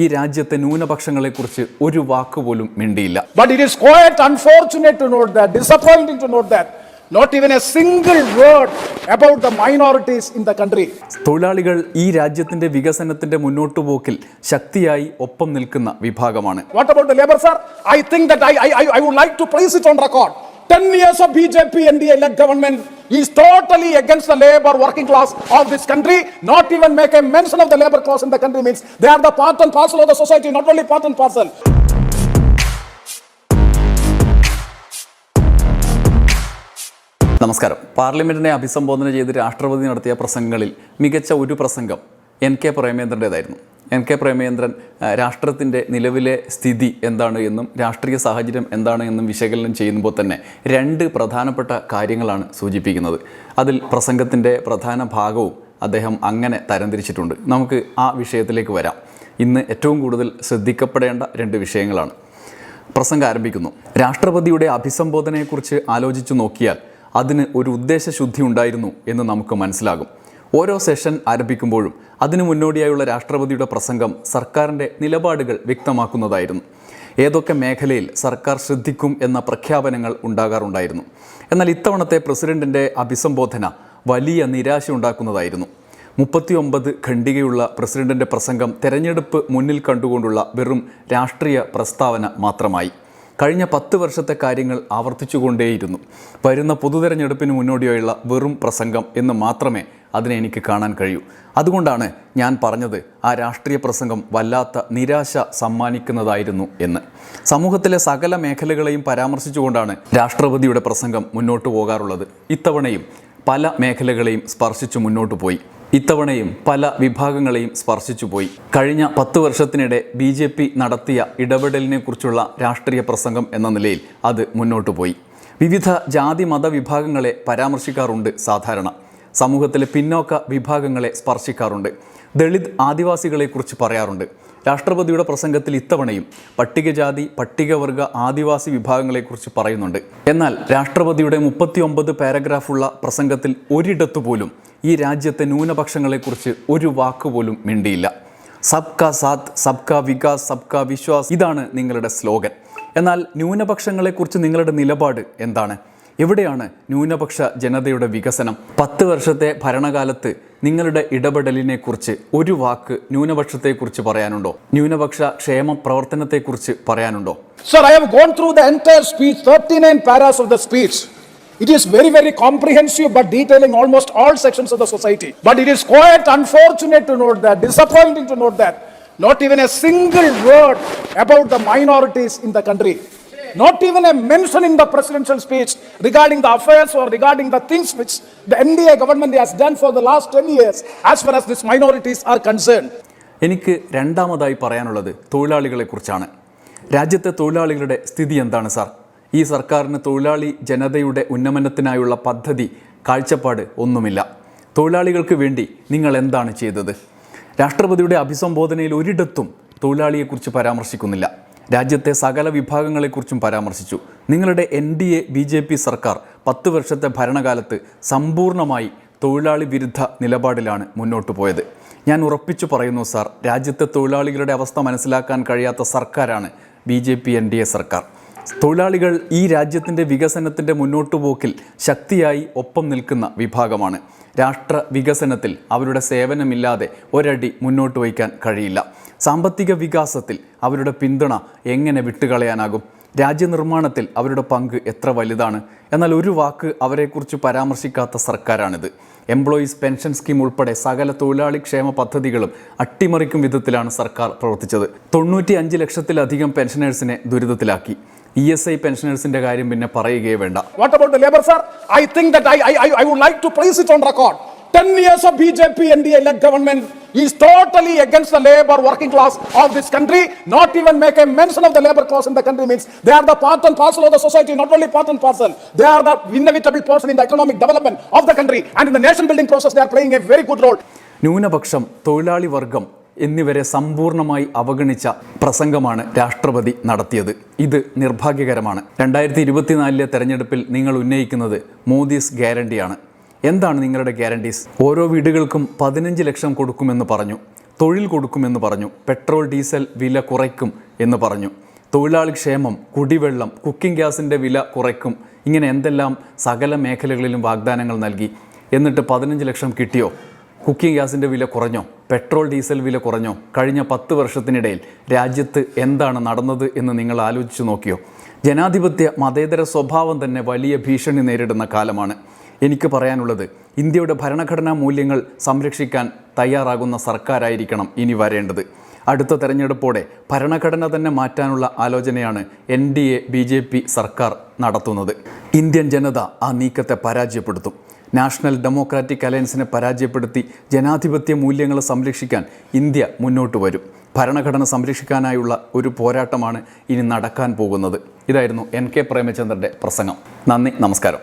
ഈ രാജ്യത്തെ ന്യൂനപക്ഷങ്ങളെക്കുറിച്ച് ഒരു വാക്കുപോലും മിണ്ടിയില്ല. But it is quite unfortunate to note that, disappointing to note that, not even a single word about the minorities in the country. തൊഴിലാളികൾ ഈ രാജ്യത്തിന്റെ വികസനത്തിന്റെ മുന്നോട്ടുപോക്കിൽ ശക്തിയായി ഒപ്പം നിൽക്കുന്ന വിഭാഗമാണ്. What about the labor, sir? I think that I would like to place it on record. 10 years of BJP NDA-led government is totally against the labor working class of this country. Not even make a mention of the labor class in the country means they are the part and parcel of the society, not only part and parcel. നമസ്കാരം. പാർലമെന്റിനെ അഭിസംബോധന ചെയ്ത് രാഷ്ട്രപതി നടത്തിയ പ്രസംഗങ്ങളിൽ മികച്ച ഒരു പ്രസംഗം NK പ്രേമചന്ദ്രൻ്റേതായിരുന്നു. NK Premachandran രാഷ്ട്രത്തിൻ്റെ നിലവിലെ സ്ഥിതി എന്താണ് എന്നും രാഷ്ട്രീയ സാഹചര്യം എന്താണ് എന്നും വിശകലനം ചെയ്യുമ്പോൾ തന്നെ രണ്ട് പ്രധാനപ്പെട്ട കാര്യങ്ങളാണ് സൂചിപ്പിക്കുന്നത്. അതിൽ പ്രസംഗത്തിൻ്റെ പ്രധാന ഭാഗവും അദ്ദേഹം അങ്ങനെ തരംതിരിച്ചിട്ടുണ്ട്. നമുക്ക് ആ വിഷയത്തിലേക്ക് വരാം. ഇന്ന് ഏറ്റവും കൂടുതൽ ശ്രദ്ധിക്കപ്പെടേണ്ട രണ്ട് വിഷയങ്ങളാണ്. പ്രസംഗം ആരംഭിക്കുന്നു. രാഷ്ട്രപതിയുടെ അഭിസംബോധനയെക്കുറിച്ച് ആലോചിച്ചു നോക്കിയാൽ അതിന് ഒരു ഉദ്ദേശശുദ്ധി ഉണ്ടായിരുന്നു എന്ന് നമുക്ക് മനസ്സിലാകും. ഓരോ സെഷൻ ആരംഭിക്കുമ്പോഴും അതിനു മുന്നോടിയായുള്ള രാഷ്ട്രപതിയുടെ പ്രസംഗം സർക്കാരിൻ്റെ നിലപാടുകൾ വ്യക്തമാക്കുന്നതായിരുന്നു. ഏതൊക്കെ മേഖലയിൽ സർക്കാർ ശ്രദ്ധിക്കും എന്ന പ്രഖ്യാപനങ്ങൾ ഉണ്ടാകാറുണ്ടായിരുന്നു. എന്നാൽ ഇത്തവണത്തെ പ്രസിഡന്റിൻ്റെ അഭിസംബോധന വലിയ നിരാശ ഉണ്ടാക്കുന്നതായിരുന്നു. 39 ഖണ്ഡികയുള്ള പ്രസിഡന്റിൻ്റെ പ്രസംഗം തെരഞ്ഞെടുപ്പ് മുന്നിൽ കണ്ടുകൊണ്ടുള്ള വെറും രാഷ്ട്രീയ പ്രസ്താവന മാത്രമായി. കഴിഞ്ഞ 10 വർഷത്തെ കാര്യങ്ങൾ ആവർത്തിച്ചുകൊണ്ടേയിരുന്നു. വരുന്ന പൊതുതെരഞ്ഞെടുപ്പിന് മുന്നോടിയായുള്ള വെറും പ്രസംഗം എന്ന് മാത്രമേ അതിനെ എനിക്ക് കാണാൻ കഴിയൂ. അതുകൊണ്ടാണ് ഞാൻ പറഞ്ഞത് ആ രാഷ്ട്രീയ പ്രസംഗം വല്ലാത്ത നിരാശ സമ്മാനിക്കുന്നതായിരുന്നു എന്ന്. സമൂഹത്തിലെ സകല മേഖലകളെയും പരാമർശിച്ചുകൊണ്ടാണ് രാഷ്ട്രപതിയുടെ പ്രസംഗം മുന്നോട്ട് പോകാറുള്ളത്. ഇത്തവണയും പല മേഖലകളെയും സ്പർശിച്ചു മുന്നോട്ട് പോയി. ഇത്തവണയും പല വിഭാഗങ്ങളെയും സ്പർശിച്ചു പോയി. കഴിഞ്ഞ 10 വർഷത്തിനിടെ BJP നടത്തിയ ഇടപെടലിനെക്കുറിച്ചുള്ള രാഷ്ട്രീയ പ്രസംഗം എന്ന നിലയിൽ അത് മുന്നോട്ട് പോയി. വിവിധ ജാതി മത വിഭാഗങ്ങളെ പരാമർശിക്കാറുണ്ട്. സാധാരണ സമൂഹത്തിലെ പിന്നോക്ക വിഭാഗങ്ങളെ സ്പർശിക്കാറുണ്ട്. ദളിത് ആദിവാസികളെക്കുറിച്ച് പറയാറുണ്ട്. രാഷ്ട്രപതിയുടെ പ്രസംഗത്തിൽ ഇത്തവണയും പട്ടികജാതി പട്ടികവർഗ ആദിവാസി വിഭാഗങ്ങളെക്കുറിച്ച് പറയുന്നുണ്ട്. എന്നാൽ രാഷ്ട്രപതിയുടെ 39 പാരഗ്രാഫുള്ള പ്രസംഗത്തിൽ ഒരിടത്തുപോലും ഈ രാജ്യത്തെ ന്യൂനപക്ഷങ്ങളെക്കുറിച്ച് ഒരു വാക്കുപോലും മിണ്ടിയില്ല. സബ്കാ സാത്ത്, സബ്കാ വികാസ്, സബ്കാ വിശ്വാസ്, ഇതാണ് നിങ്ങളുടെ സ്ലോഗൻ. എന്നാൽ ന്യൂനപക്ഷങ്ങളെക്കുറിച്ച് നിങ്ങളുടെ നിലപാട് എന്താണ്? എവിടെയാണ് ന്യൂനപക്ഷ ജനതയുടെ വികസനം? 10 വർഷത്തെ ഭരണകാലത്ത് നിങ്ങളുടെ ഇടപെടലിനെക്കുറിച്ച് ഒരു വാക്ക് ന്യൂനപക്ഷത്തെക്കുറിച്ച് പറയാനുണ്ടോ? ന്യൂനപക്ഷ ക്ഷേമ പ്രവർത്തനത്തെക്കുറിച്ച് പറയാനുണ്ടോ? Sir, I have gone through the entire speech, 39 paras of the speech. It is very, very comprehensive but detailing almost all sections of the society. But it is quite unfortunate to note that, disappointing to note that, not even a single word about the minorities in the country. Not even a mention in the presidential speech regarding the affairs or regarding the things which the NDA government has done for the last 10 years as far as these minorities are concerned. എനിക്ക് രണ്ടാമതായി പറയാനുള്ളത് തൊഴിലാളികളെക്കുറിച്ചാണ്. രാജ്യത്തെ തൊഴിലാളികളുടെ സ്ഥിതി എന്താണ് sir? ഈ സർക്കാരിന് തൊഴിലാളി ജനതയുടെ ഉന്നമനത്തിനായുള്ള പദ്ധതി, കാഴ്ചപ്പാട് ഒന്നുമില്ല. തൊഴിലാളികൾക്ക് വേണ്ടി നിങ്ങൾ എന്താണ് ചെയ്തത്? രാഷ്ട്രപതിയുടെ അഭിസംബോധനയിൽ ഒരിടത്തും തൊഴിലാളിയെക്കുറിച്ച് പരാമർശിക്കുന്നില്ല. രാജ്യത്തെ സകല വിഭാഗങ്ങളെക്കുറിച്ചും പരാമർശിച്ചു. നിങ്ങളുടെ NDA BJP സർക്കാർ 10 വർഷത്തെ ഭരണകാലത്ത് സമ്പൂർണ്ണമായി തൊഴിലാളി വിരുദ്ധ നിലപാടിലാണ് മുന്നോട്ട് പോയത്. ഞാൻ ഉറപ്പിച്ചു പറയുന്നു സാർ, രാജ്യത്തെ തൊഴിലാളികളുടെ അവസ്ഥ മനസ്സിലാക്കാൻ കഴിയാത്ത സർക്കാരാണ് BJP NDA സർക്കാർ. തൊഴിലാളികൾ ഈ രാജ്യത്തിൻ്റെ വികസനത്തിൻ്റെ മുന്നോട്ടുപോക്കിൽ ശക്തിയായി ഒപ്പം നിൽക്കുന്ന വിഭാഗമാണ്. രാഷ്ട്ര വികസനത്തിൽ അവരുടെ സേവനമില്ലാതെ ഒരടി മുന്നോട്ട് വയ്ക്കാൻ കഴിയില്ല. സാമ്പത്തിക വികാസത്തിൽ അവരുടെ പിന്തുണ എങ്ങനെ വിട്ടുകളയാനാകും? രാജ്യനിർമ്മാണത്തിൽ അവരുടെ പങ്ക് എത്ര വലുതാണ്? എന്നാൽ ഒരു വാക്ക് അവരെക്കുറിച്ച് പരാമർശിക്കാത്ത സർക്കാരാണിത്. എംപ്ലോയീസ് പെൻഷൻ സ്കീം ഉൾപ്പെടെ സകല തൊഴിലാളി ക്ഷേമ പദ്ധതികളും അട്ടിമറിക്കും വിധത്തിലാണ് സർക്കാർ പ്രവർത്തിച്ചത്. 95 ലക്ഷത്തിലധികം പെൻഷനേഴ്സിനെ ദുരിതത്തിലാക്കി. ESI പെൻഷനേഴ്സിന്റെ കാര്യം പിന്നെ പറയുകയേ വേണ്ട. What about the labor, sir? I think that I would like to place it on record. 10 years of BJP NDA-led government is totally against the labor working class of this country. Not even make a mention of the labor class in the country means they are the part and parcel of the society, not only part and parcel. They are the inevitable portion in the economic development of the country, and in the nation building process they are playing a very good role. ന്യൂനപക്ഷം, തൊഴിലാളി വർഗം എന്നിവരെ സമ്പൂർണ്ണമായി അവഗണിച്ച പ്രസംഗമാണ് രാഷ്ട്രപതി നടത്തിയത്. ഇത് നിർഭാഗ്യകരമാണ്. 2024 തെരഞ്ഞെടുപ്പിൽ നിങ്ങൾ ഉന്നയിക്കുന്നത് മോദീസ് ഗ്യാരണ്ടിയാണ്. എന്താണ് നിങ്ങളുടെ ഗ്യാരണ്ടീസ്? ഓരോ വീടുകൾക്കും 15 ലക്ഷം കൊടുക്കുമെന്ന് പറഞ്ഞു. തൊഴിൽ കൊടുക്കുമെന്ന് പറഞ്ഞു, പെട്രോൾ ഡീസൽ വില കുറയ്ക്കും എന്ന് പറഞ്ഞു, തൊഴിലാളി ക്ഷേമം, കുടിവെള്ളം, കുക്കിംഗ് ഗ്യാസിൻ്റെ വില കുറയ്ക്കും, ഇങ്ങനെ എന്തെല്ലാം സകല മേഖലകളിലും വാഗ്ദാനങ്ങൾ നൽകി. എന്നിട്ട് 15 ലക്ഷം കിട്ടിയോ? കുക്കിംഗ് ഗ്യാസിൻ്റെ വില കുറഞ്ഞോ? പെട്രോൾ ഡീസൽ വില കുറഞ്ഞോ? കഴിഞ്ഞ 10 വർഷത്തിനിടയിൽ രാജ്യത്ത് എന്താണ് നടന്നത് എന്ന് നിങ്ങൾ ആലോചിച്ച് നോക്കിയോ? ജനാധിപത്യ മതേതര സ്വഭാവം തന്നെ വലിയ ഭീഷണി നേരിടുന്ന കാലമാണ്. എനിക്ക് പറയാനുള്ളത്, ഇന്ത്യയുടെ ഭരണഘടനാ മൂല്യങ്ങൾ സംരക്ഷിക്കാൻ തയ്യാറാകുന്ന സർക്കാരായിരിക്കണം ഇനി വരേണ്ടത്. അടുത്ത തെരഞ്ഞെടുപ്പോടെ ഭരണഘടന തന്നെ മാറ്റാനുള്ള ആലോചനയാണ് NDA BJP സർക്കാർ നടത്തുന്നത്. ഇന്ത്യൻ ജനത ആ നീക്കത്തെ പരാജയപ്പെടുത്തും. നാഷണൽ ഡെമോക്രാറ്റിക് അലയൻസിനെ പരാജയപ്പെടുത്തി ജനാധിപത്യ മൂല്യങ്ങൾ സംരക്ഷിക്കാൻ ഇന്ത്യ മുന്നോട്ട് വരും. ഭരണഘടന സംരക്ഷിക്കാനായുള്ള ഒരു പോരാട്ടമാണ് ഇനി നടക്കാൻ പോകുന്നത്. ഇതായിരുന്നു NK പ്രേമചന്ദ്രൻ്റെ പ്രസംഗം. നന്ദി, നമസ്കാരം.